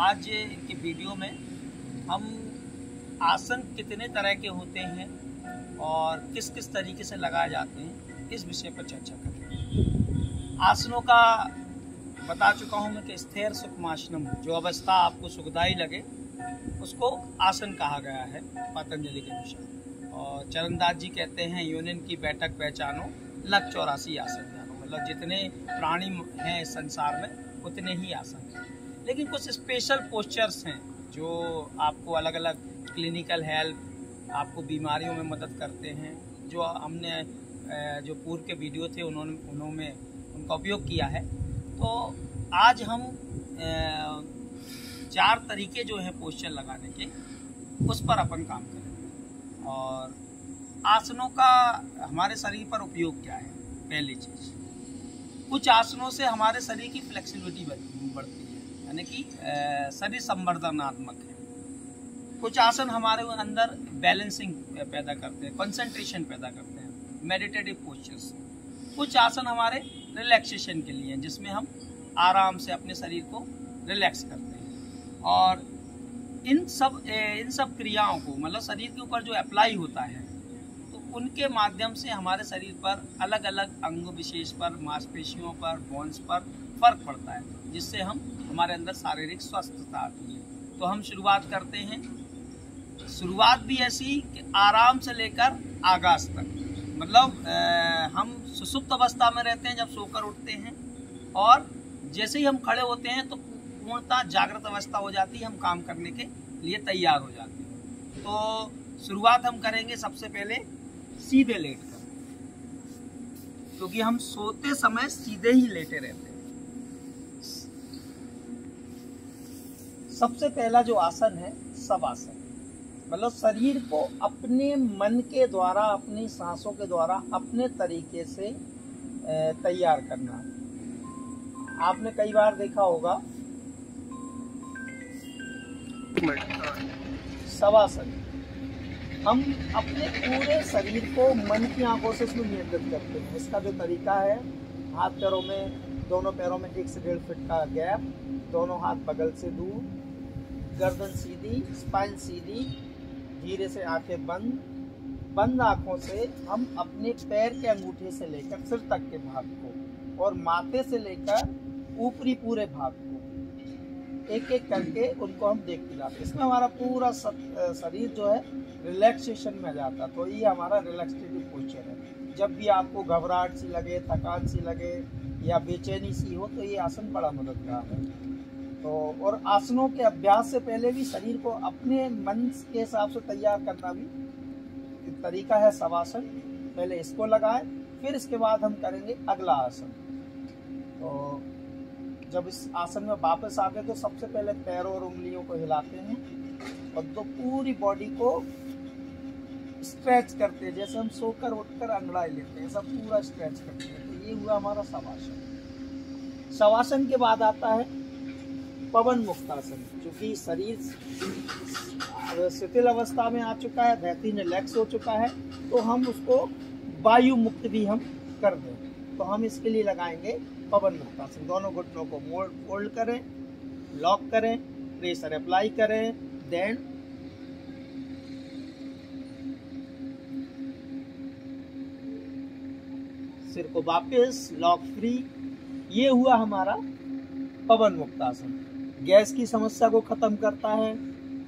आज की वीडियो में हम आसन कितने तरह के होते हैं और किस किस तरीके से लगाए जाते हैं इस विषय पर चर्चा करेंगे। आसनों का बता चुका हूं मैं कि स्थिर सुखमासनम, जो अवस्था आपको सुखदायी लगे उसको आसन कहा गया है पतंजलि के अनुसार। और चरणदास जी कहते हैं यूनियन की बैठक पहचानो, लग 84 आसन जानो। मतलब जितने प्राणी हैं इस संसार में उतने ही आसन हैं, लेकिन कुछ स्पेशल पोस्चर्स हैं जो आपको अलग अलग क्लिनिकल हेल्प, आपको बीमारियों में मदद करते हैं। जो हमने जो पूर्व के वीडियो थे उन्होंने उनका उपयोग किया है। तो आज हम 4 तरीके जो हैं पोस्चर लगाने के, उस पर अपन काम करेंगे। और आसनों का हमारे शरीर पर उपयोग क्या है। पहली चीज़, कुछ आसनों से हमारे शरीर की फ्लेक्सिबिलिटी बढ़ती है, यानी कि शरीर संवर्धनात्मक है। कुछ आसन हमारे अंदर बैलेंसिंग पैदा करते हैं, कंसंट्रेशन पैदा करते हैं, मेडिटेटिव पोस्चर्स। कुछ आसन हमारे रिलैक्सेशन के लिए हैं, जिसमें हम आराम से अपने शरीर को रिलैक्स करते हैं। और इन सब क्रियाओं को, मतलब शरीर के ऊपर जो अप्लाई होता है, तो उनके माध्यम से हमारे शरीर पर अलग अलग अंग विशेष पर, मांसपेशियों पर, बोन्स पर फर्क पड़ता है, जिससे हमारे अंदर शारीरिक स्वस्थता आती है। तो हम शुरुआत करते हैं। शुरुआत भी ऐसी कि आराम से लेकर आगाज तक, मतलब हम सुसुप्त अवस्था में रहते हैं जब सोकर उठते हैं, और जैसे ही हम खड़े होते हैं तो पूर्णतः जागृत अवस्था हो जाती है, हम काम करने के लिए तैयार हो जाते हैं। तो शुरुआत हम करेंगे सबसे पहले सीधे लेटकर, क्योंकि हम सोते समय सीधे ही लेटे रहते हैं। सबसे पहला जो आसन है शवासन, मतलब शरीर को अपने मन के द्वारा, अपनी सांसों के द्वारा अपने तरीके से तैयार करना है। आपने कई बार देखा होगा शवासन, हम अपने पूरे शरीर को मन की आंखों से उसमें नियंत्रित करते हैं। इसका जो तरीका है, हाथ पैरों में, दोनों पैरों में 1 से 1.5 फीट का गैप, दोनों हाथ बगल से दूर, गर्दन सीधी, स्पाइन सीधी, धीरे से आंखें बंद आंखों से हम अपने पैर के अंगूठे से लेकर सिर तक के भाग को और माथे से लेकर ऊपरी पूरे भाग को एक एक करके उनको हम देखते जाते हैं। इसमें हमारा पूरा शरीर जो है रिलैक्सेशन में जाता है। तो ये हमारा रिलैक्सेटिव पोस्चर है। जब भी आपको घबराहट सी लगे, थकान सी लगे या बेचैनी सी हो, तो ये आसन बड़ा मददगार है। तो और आसनों के अभ्यास से पहले भी शरीर को अपने मन के हिसाब से तैयार करना भी तरीका है शवासन। पहले इसको लगाएं, फिर इसके बाद हम करेंगे अगला आसन। तो जब इस आसन में वापस आ गए तो सबसे पहले पैरों और उंगलियों को हिलाते हैं और तो पूरी बॉडी को स्ट्रेच करते हैं, जैसे हम सोकर उठकर अंगड़ाई लेते हैं, सब पूरा स्ट्रेच करते हैं। तो ये हुआ हमारा शवासन। शवासन के बाद आता है पवन मुक्तासन। चूंकि शरीर शिथिल अवस्था में आ चुका है, बेहतरीन रिलैक्स हो चुका है, तो हम उसको वायु मुक्त भी हम कर दें। तो हम इसके लिए लगाएंगे पवन मुक्तासन। दोनों घुटनों को फोल्ड करें, लॉक करें, प्रेशर अप्लाई करें, देन सिर को वापस लॉक फ्री। ये हुआ हमारा पवन मुक्तासन। गैस की समस्या को खत्म करता है,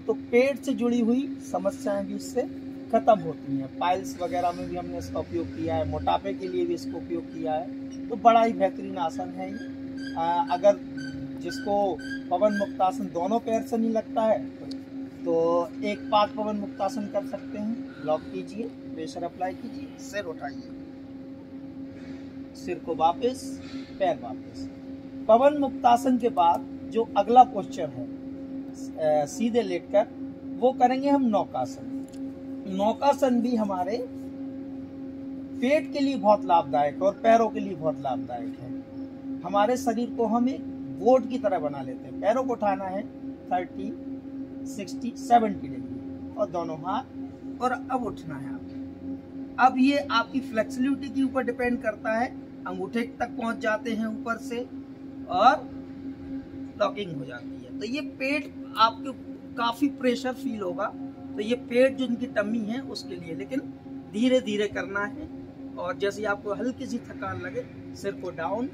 तो पेट से जुड़ी हुई समस्याएं भी इससे खत्म होती हैं। पाइल्स वगैरह में भी हमने इसका उपयोग किया है, मोटापे के लिए भी इसका उपयोग किया है। तो बड़ा ही बेहतरीन आसन है ये। अगर जिसको पवन मुक्तासन दोनों पैर से नहीं लगता है तो एक पाद पवन मुक्तासन कर सकते हैं। लॉक कीजिए, प्रेशर अप्लाई कीजिए, सिर उठाइए, सिर को वापस, पैर वापस। पवन मुक्तासन के बाद जो अगला पोस्चर है सीधे लेटकर, वो करेंगे हम नौकासन। नौकासन भी हमारे पेट के लिए बहुत लाभदायक और पैरों के लिए बहुत लाभदायक है। हमारे शरीर को हम एक बोर्ड की तरह बना लेते हैं। पैरों को उठाना है 30, 60, 70 डिग्री और दोनों हाथ, और अब उठना है आपको। अब ये आपकी फ्लेक्सिबिलिटी के ऊपर डिपेंड करता है। अंगूठे तक पहुंच जाते हैं ऊपर से और लॉकिंग हो जाती है। तो ये पेट आपको काफी प्रेशर फील होगा, तो ये पेट जो इनकी टमी है उसके लिए, लेकिन धीरे धीरे करना है। और जैसे आपको हल्की सी थकान लगे, सिर को down,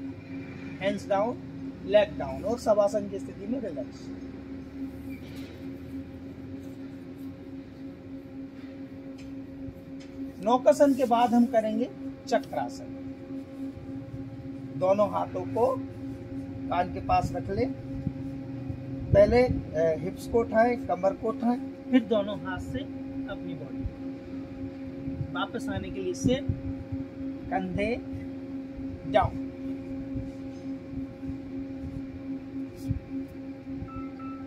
hands down, leg down, और शवासन की स्थिति में रिलैक्स। नौकासन के बाद हम करेंगे चक्रासन। दोनों हाथों को कान के पास रख ले, पहले हिप्स को उठाएं, कमर को उठाएं, फिर दोनों हाथ से अपनी बॉडी वापस आने के लिए सिर, कंधे डाउन।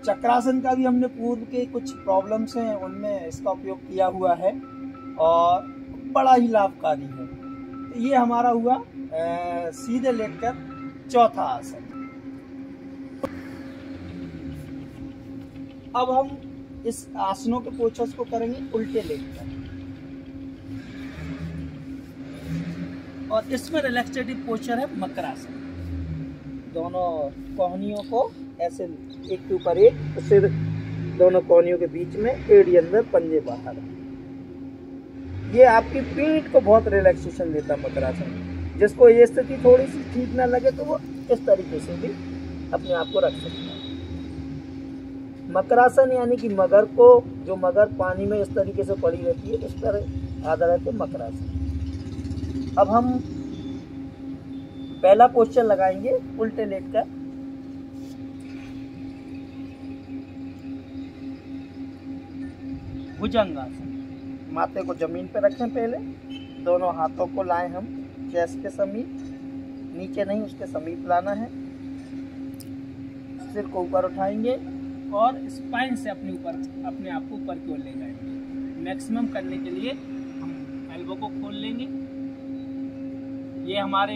चक्रासन का भी हमने पूर्व के कुछ प्रॉब्लम्स हैं उनमें इसका उपयोग किया हुआ है और बड़ा ही लाभकारी है। तो ये हमारा हुआ सीधे लेटकर चौथा आसन। अब हम इस आसनों के पोस्चर्स को करेंगे उल्टे लेटकर, और इसमें रिलैक्सेटिव पोस्चर है मकरासन। दोनों कोहनियों को ऐसे एक के ऊपर एक, सिर दोनों कोहनियों के बीच में, एड़ी अंदर, पंजे बाहर। ये आपकी पीठ को बहुत रिलैक्सेशन देता है मकरासन। जिसको ये स्थिति थोड़ी सी ठीक ना लगे तो वो इस तरीके से भी अपने आप को रख सकता है। मकरासन यानी कि मगर को, जो मगर पानी में इस तरीके से पड़ी रहती है, इस तरह आधारित है मकरासन। अब हम पहला पोस्चर लगाएंगे उल्टे लेटकर। भुजंगासन। माथे को जमीन पर रखें, पहले दोनों हाथों को लाएं हम चेस्ट के समीप, नीचे नहीं उसके समीप लाना है। सिर को ऊपर उठाएंगे और स्पाइन से अपने आप को ऊपर की ओर ले जाएंगे। मैक्सिमम करने के लिए हम एल्बो को खोल लेंगे। ये हमारे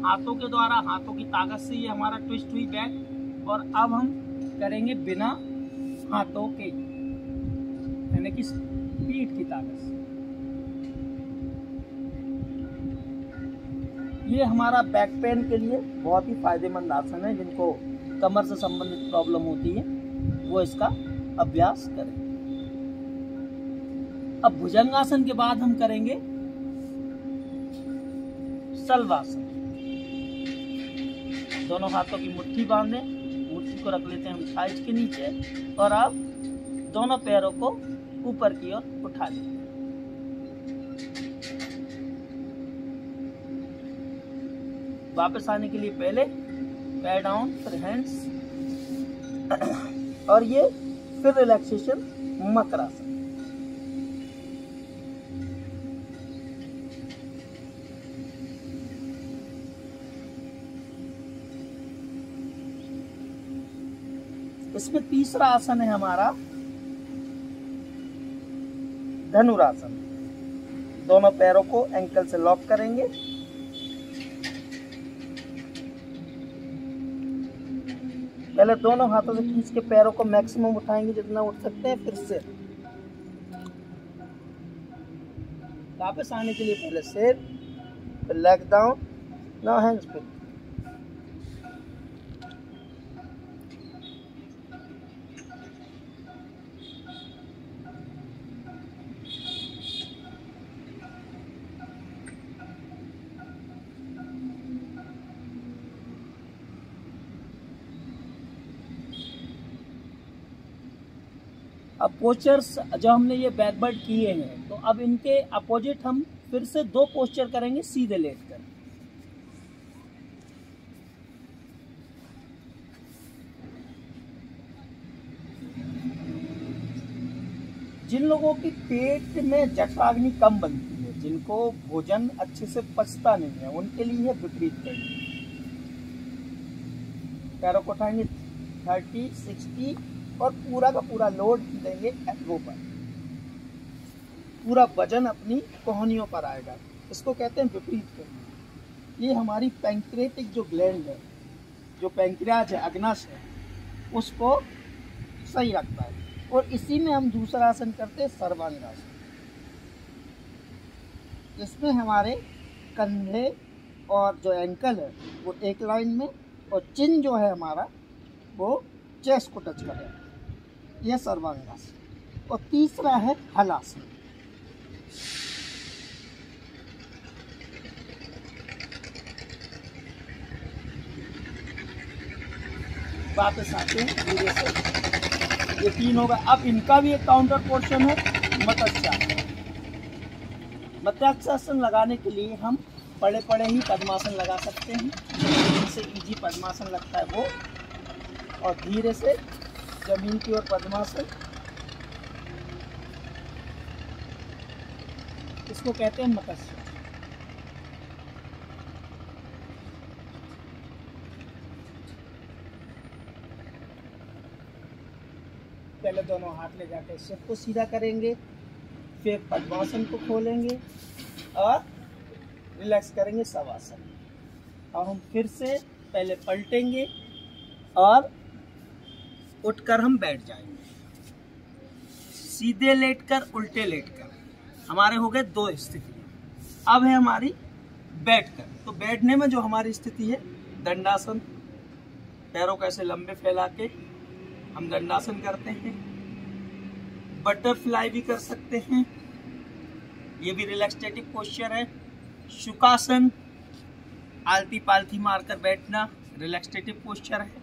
हाथों के द्वारा, हाथों की ताकत से ये हमारा ट्विस्ट हुई बैक। और अब हम करेंगे बिना हाथों के, यानी कि पीठ की ताकत से। ये हमारा बैक पेन के लिए बहुत ही फायदेमंद आसन है। जिनको कमर से संबंधित प्रॉब्लम होती है वो इसका अभ्यास करें। अब भुजंगासन के बाद हम करेंगे शलवासन। दोनों हाथों की मुट्ठी बांधें, मुट्ठी को रख लेते हैं हम थाइज के नीचे, और अब दोनों पैरों को ऊपर की ओर उठा लेते हैं। वापस आने के लिए पहले पैर डाउन, फिर हैंड्स, और ये फिर रिलैक्सेशन मकरासन। इसमें तीसरा आसन है हमारा धनुरासन। दोनों पैरों को एंकल से लॉक करेंगे, पहले दोनों हाथों से खींच के पैरों को मैक्सिमम उठाएंगे जितना उठ सकते हैं। फिर सिर, वापस आने के लिए पहले सिर, फिर लेग डाउन, नाउ हैंड्स पे। अब पोस्चर्स जो हमने ये बैकवर्ड किए हैं, तो अब इनके अपोजिट हम फिर से दो पोस्चर करेंगे सीधे लेटकर। जिन लोगों की पेट में जठराग्नि कम बनती है, जिनको भोजन अच्छे से पचता नहीं है, उनके लिए है विपरीत करनी। पैरों को उठाएंगे 30, 60 और पूरा का पूरा लोड देंगे एल्बो पर। पूरा वजन अपनी कोहनियों पर आएगा। इसको कहते हैं विपरीत करना। ये हमारी पैंक्रियाटिक जो ग्लैंड है, जो पैंक्रियाज है, अग्नाशय है, उसको सही रखता है। और इसी में हम दूसरा आसन करते हैं सर्वांगासन। इसमें हमारे कंधे और जो एंकल है वो एक लाइन में, और चिन जो है हमारा वो चेस्ट को टच करें, यह सर्वांगासन। और तीसरा है हलासन। वापस आते हैं धीरे से, ये 3 होगा। अब इनका भी एक काउंटर पोर्शन है, मत्स्यासन। मत्स्यासन लगाने के लिए हम पड़े पड़े ही पद्मासन लगा सकते हैं, जिससे इजी पद्मासन लगता है वो। और धीरे से जमीन की ओर पद्मासन, इसको कहते हैं मत्स्य। पहले दोनों हाथ ले जाकर सिर को सीधा करेंगे, फिर पद्मासन को खोलेंगे और रिलैक्स करेंगे शवासन। और हम फिर से पहले पलटेंगे और उठकर हम बैठ जाएंगे। सीधे लेटकर, उल्टे लेटकर, हमारे हो गए 2 स्थितियां। अब है हमारी बैठकर। तो बैठने में जो हमारी स्थिति है दंडासन, पैरों को ऐसे लंबे फैला के हम दंडासन करते हैं। बटरफ्लाई भी कर सकते हैं, ये भी रिलैक्सेटिव पोस्चर है। शुकासन, आलती पालथी मारकर बैठना, रिलैक्सेटिव पोस्चर है।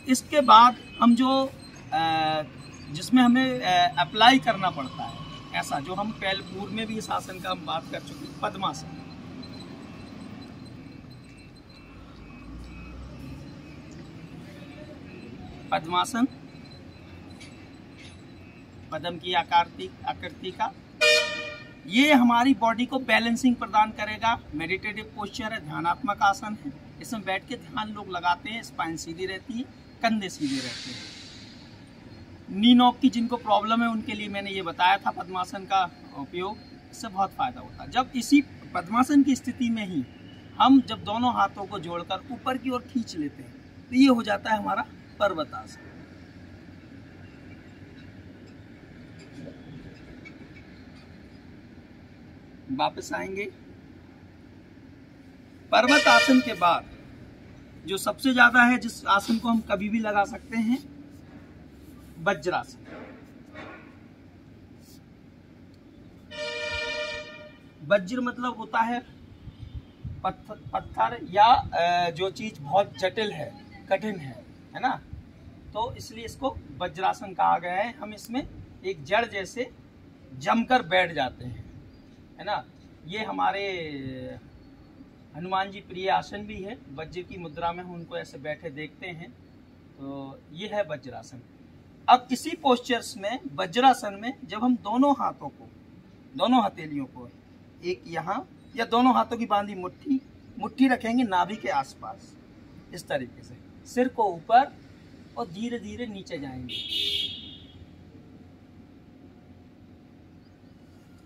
इसके बाद हम जो जिसमें हमें अप्लाई करना पड़ता है, ऐसा जो हम पहले पूर्व में भी इस आसन का हम बात कर चुके हैं, पद्मासन। पद्मासन पद्म की आकृति का, ये हमारी बॉडी को बैलेंसिंग प्रदान करेगा। मेडिटेटिव पोस्चर है, ध्यानात्मक आसन है। इसमें बैठ के ध्यान लोग लगाते हैं, स्पाइन सीधी रहती है, कंधे सीधे रहते हैं। नी नॉक की जिनको प्रॉब्लम है उनके लिए मैंने ये बताया था पद्मासन का उपयोग, इससे बहुत फायदा होता है। जब इसी पद्मासन की स्थिति में ही हम जब दोनों हाथों को जोड़कर ऊपर की ओर खींच लेते हैं तो ये हो जाता है हमारा पर्वतासन। वापस आएंगे। पर्वत आसन के बाद जो सबसे ज्यादा है, जिस आसन को हम कभी भी लगा सकते हैं, वज्रासन। वज्र मतलब होता है पत्थर या जो चीज बहुत जटिल है, कठिन है ना, तो इसलिए इसको वज्रासन कहा गया है। हम इसमें एक जड़ जैसे जमकर बैठ जाते हैं, है ना। ये हमारे हनुमान जी प्रिय आसन भी है, वज्र की मुद्रा में हम उनको ऐसे बैठे देखते हैं, तो ये है वज्रासन। अब इसी पोस्चर्स में वज्रासन में जब हम दोनों हाथों को, दोनों हथेलियों को एक यहाँ या दोनों हाथों की बांधी मुट्ठी रखेंगे नाभि के आसपास, इस तरीके से सिर को ऊपर और धीरे धीरे नीचे जाएंगे।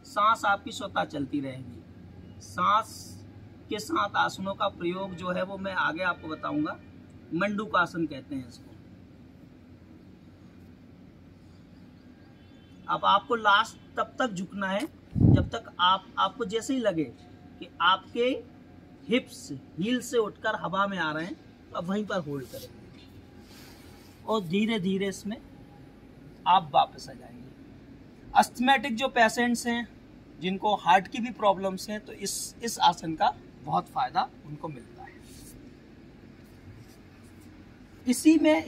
सांस आपकी स्वतः चलती रहेगी। सांस के साथ आसनों का प्रयोग जो है वो मैं आगे आपको बताऊंगा। मंडूकासन कहते हैं इसको। अब आपको लास्ट तब तक झुकना है जब तक आपको जैसे ही लगे कि आपके हिप्स हील से उठकर हवा में आ रहे हैं, तो अब वहीं पर होल्ड करेंगे और धीरे धीरे इसमें आप वापस आ जाएंगे। अस्थमैटिक जो पेशेंट्स हैं, जिनको हार्ट की भी प्रॉब्लम्स हैं, तो इस आसन का बहुत फायदा उनको मिलता है।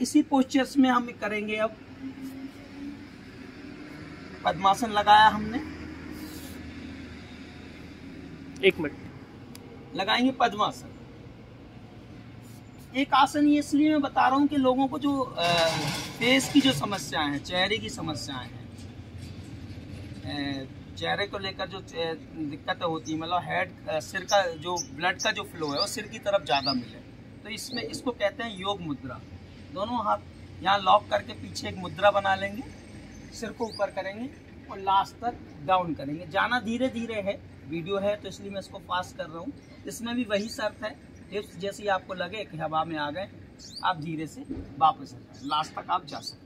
इसी पोस्चर्स में हम करेंगे। अब पद्मासन लगाया हमने, 1 मिनट लगाएंगे पद्मासन। एक आसन ये इसलिए मैं बता रहा हूँ कि लोगों को जो फेस की जो समस्याएं हैं, चेहरे की समस्याएं हैं, चेहरे को लेकर जो दिक्कतें होती है, मतलब हेड सिर का जो ब्लड का जो फ्लो है वो सिर की तरफ ज़्यादा मिले, तो इसमें इसको कहते हैं योग मुद्रा। दोनों हाथ यहाँ लॉक करके पीछे एक मुद्रा बना लेंगे, सिर को ऊपर करेंगे और लास्ट तक डाउन करेंगे। जाना धीरे धीरे है, वीडियो है तो इसलिए मैं इसको पास कर रहा हूँ। इसमें भी वही शर्त है, हिप्स जैसे आपको लगे कि हवा में आ गए, आप धीरे से वापस आ जाए, लास्ट तक आप जा सकते हैं।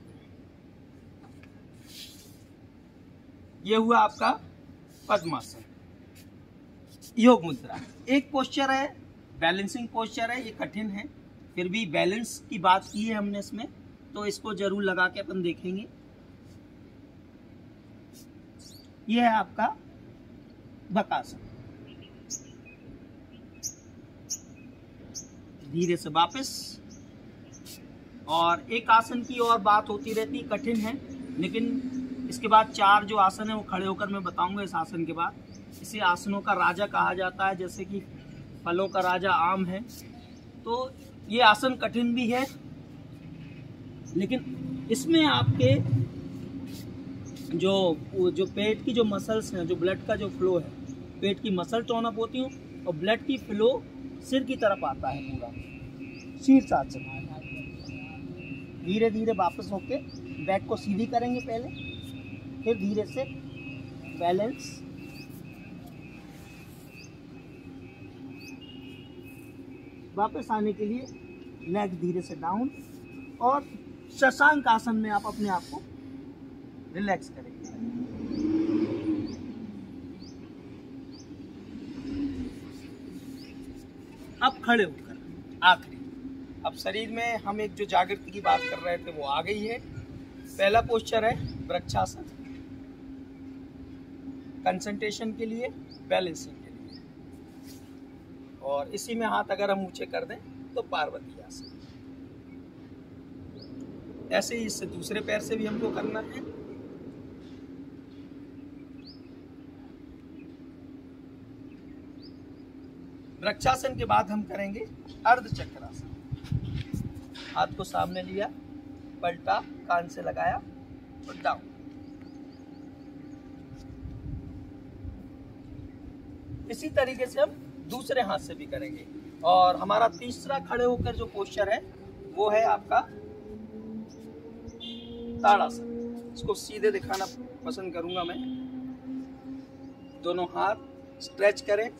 ये हुआ आपका पद्मासन, योग मुद्रा। एक पोस्चर है बैलेंसिंग पोस्चर है, ये कठिन है, फिर भी बैलेंस की बात की है हमने इसमें, तो इसको जरूर लगा के अपन देखेंगे। यह है आपका बकासन। धीरे से वापस। और एक आसन की और बात होती रहती, कठिन है, लेकिन इसके बाद 4 जो आसन है वो खड़े होकर मैं बताऊंगा। इस आसन के बाद इसे आसनों का राजा कहा जाता है, जैसे कि फलों का राजा आम है। तो ये आसन कठिन भी है, लेकिन इसमें आपके जो पेट की जो मसल्स हैं, जो ब्लड का जो फ्लो है, पेट की मसल टोन अप होती हूँ और ब्लड की फ्लो सिर की तरफ आता है पूरा। शीर्षासन। धीरे धीरे वापस होके बैक को सीधी करेंगे पहले, फिर धीरे से बैलेंस। वापस आने के लिए लेग धीरे से डाउन, और शशांक आसन में आप अपने आप को रिलैक्स करेंगे। अब खड़े होकर आखिरी, अब शरीर में हम एक जो जागृति की बात कर रहे थे वो आ गई है। पहला पोस्चर है वृक्षासन, कंसंट्रेशन के लिए, बैलेंसिंग के लिए। और इसी में हाथ अगर हम ऊंचे कर दें तो पार्वती आसन। ऐसे ही इससे दूसरे पैर से भी हमको करना है। वृक्षासन के बाद हम करेंगे अर्धचक्रासन। हाथ को सामने लिया, पलटा, कान से लगाया और डाउन। इसी तरीके से हम दूसरे हाथ से भी करेंगे। और हमारा तीसरा खड़े होकर जो पोस्चर है वो है आपका ताड़ासन। इसको सीधे दिखाना पसंद करूंगा मैं। दोनों हाथ स्ट्रेच करें,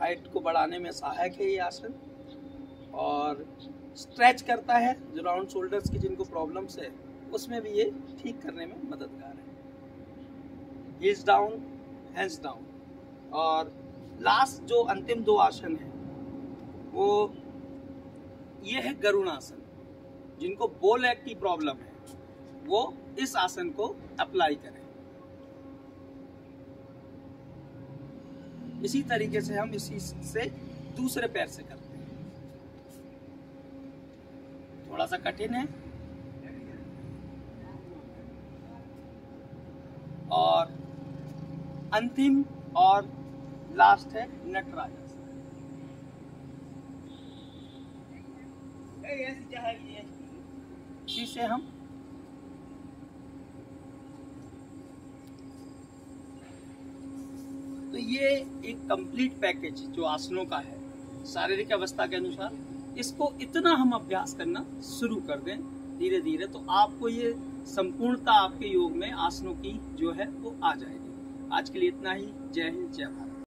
हाइट को बढ़ाने में सहायक है ये आसन, और स्ट्रेच करता है जो राउंड शोल्डर्स की जिनको प्रॉब्लम्स है उसमें भी ये ठीक करने में मददगार है। Heels down, hands down. और लास्ट जो अंतिम 2 आसन है वो ये है गरुणासन। जिनको बो लेग की प्रॉब्लम है वो इस आसन को अप्लाई करें। इसी तरीके से हम इसी से दूसरे पैर से करते हैं। थोड़ा सा कठिन है। और अंतिम और लास्ट है नटराज। इसी से हम तो ये एक कंप्लीट पैकेज जो आसनों का है शारीरिक अवस्था के अनुसार, इसको इतना हम अभ्यास करना शुरू कर दें धीरे धीरे, तो आपको ये संपूर्णता आपके योग में आसनों की जो है वो आ जाएगी। आज के लिए इतना ही। जय हिंद, जय भारत।